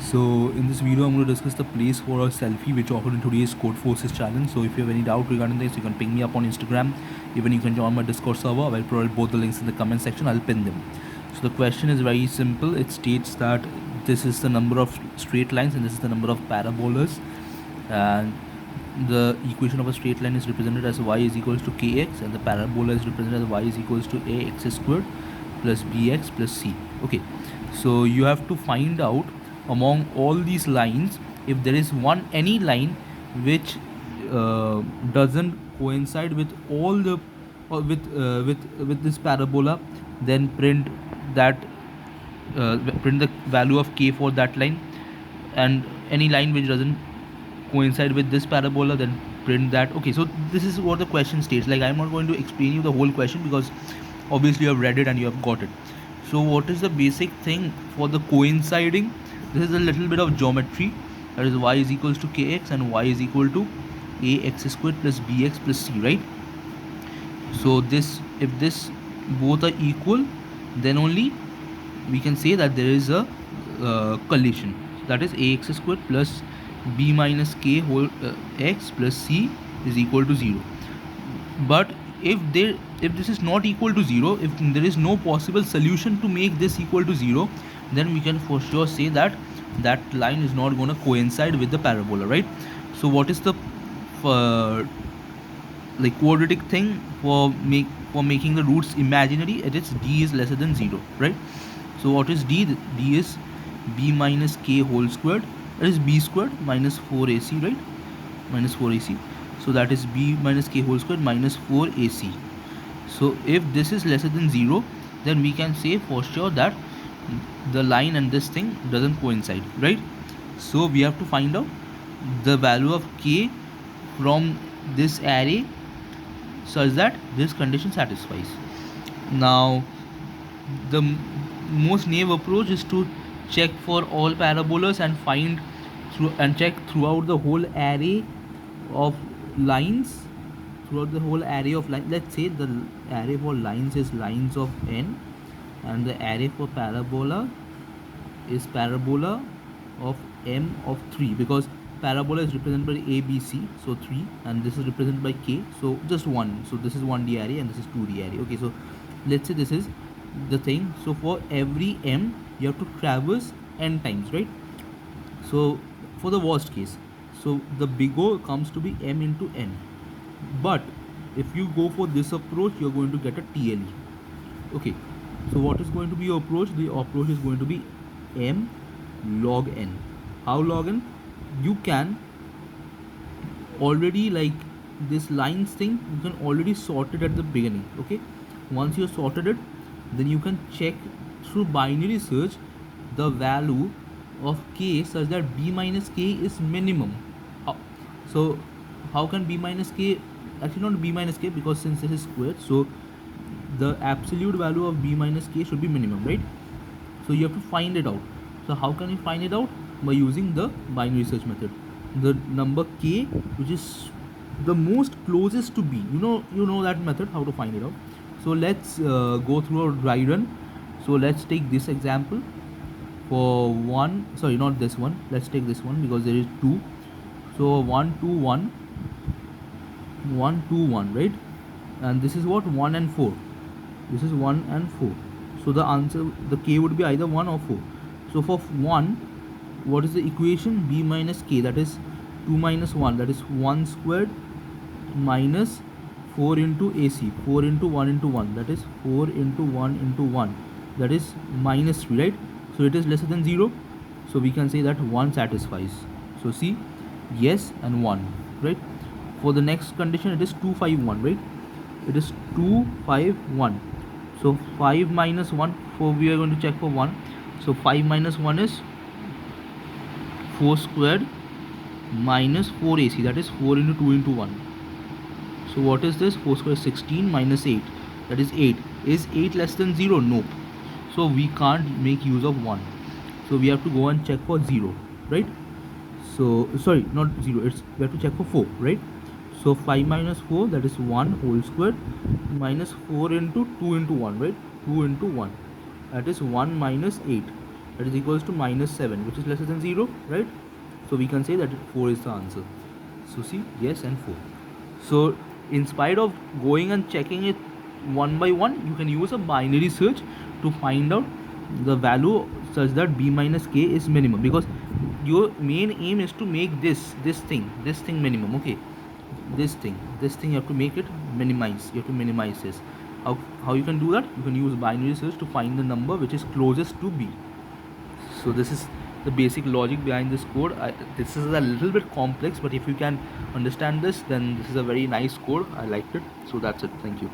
So in this video, I'm going to discuss the place for a selfie which offered in today's Code Forces challenge. So if you have any doubt regarding this, you can ping me up on Instagram. Even you can join my Discord server. I'll provide both the links in the comment section. I'll pin them. So the question is very simple. It states that this is the number of straight lines and this is the number of parabolas. And the equation of a straight line is represented as y is equals to kx, and the parabola is represented as y is equals to ax squared plus bx plus c. Okay, so you have to find out among all these lines if there is any line which doesn't coincide with all the with this parabola, then that print the value of k for that line, and any line which doesn't coincide with this parabola, then print that. Okay, so this is what the question states. Like, I'm not going to explain you the whole question because obviously you have read it and you have got it. So what is the basic thing for the coinciding? This is a little bit of geometry. That is y is equals to kx and y is equal to ax squared plus bx plus c, right? So this, if this both are equal, then only we can say that there is a collision. That is ax squared plus b minus k whole x plus c is equal to 0. But if this is not equal to 0, if there is no possible solution to make this equal to 0, then we can for sure say that that line is not going to coincide with the parabola, right? So what is the like quadratic thing for making the roots imaginary? It is d is lesser than 0, right? So what is d? D is b minus k whole squared. That is b squared minus 4ac, right? Minus 4ac. So that is b minus k whole squared minus 4ac. So if this is lesser than 0, then we can say for sure that the line and this thing doesn't coincide, right? So we have to find out the value of k from this array such that this condition satisfies. Now the most naive approach is to check for all parabolas and find check throughout the whole array of lines. Let's say the array for lines is lines of n, and the array for parabola is parabola of m of 3, because parabola is represented by a, b, c, so 3, and this is represented by k, so just 1. So this is 1d array and this is 2d array. Okay, so let's say this is the thing. So for every m you have to traverse n times, right? So for the worst case, so the big O comes to be m into n. But if you go for this approach, you're going to get a TLE. Okay, so what is going to be your approach? The approach is going to be m log n. How log n? You can already, like this lines thing, you can already sort it at the beginning. Okay, once you sorted it, then you can check through binary search the value of k such that b minus k is minimum. So how can b minus k, actually not b minus k, because since this is squared, so the absolute value of b minus k should be minimum, right? So you have to find it out. So how can you find it out? By using the binary search method. The number k which is the most closest to b, you know that method, how to find it out. So let's go through a dry run. So let's take this example for one, sorry, not this one, let's take this one because there is 2. So 1 2 1 1 2 1, right? And this is what, 1 and 4. This is 1 and 4. So the answer, the k would be either 1 or 4. So for 1, what is the equation? B minus k, that is 2 minus 1, that is 1 squared minus 4 into AC, 4 into 1 into 1, that is 4 into 1 into 1, that is minus 3, right? So it is lesser than 0. So we can say that 1 satisfies. So see, yes and 1, right? For the next condition, it is 2 5 1, right? It is 2 5 1. So 5 minus 1, for we are going to check for 1. So 5 minus 1 is 4 squared minus 4 AC, that is 4 into 2 into 1. So what is this? 4 squared is 16 minus 8, that is 8. Is 8 less than 0? Nope. So we can't make use of 1. So we have to go and check for 0, right? So sorry, not 0, we have to check for 4, right? So 5 minus 4, that is 1 whole squared minus 4 into 2 into 1, right? 2 into 1, that is 1 minus 8. that is equals to minus 7, which is lesser than 0, right? So we can say that 4 is the answer. So see, yes and 4. So in spite of going and checking it one by one, you can use a binary search to find out the value such that b minus k is minimum, because your main aim is to make this thing minimum. Okay, this thing you have to make it minimize. You have to minimize this. How you can do that? You can use binary search to find the number which is closest to b. So this is the basic logic behind this code. This is a little bit complex, but if you can understand this, then this is a very nice code. I liked it. So that's it. Thank you.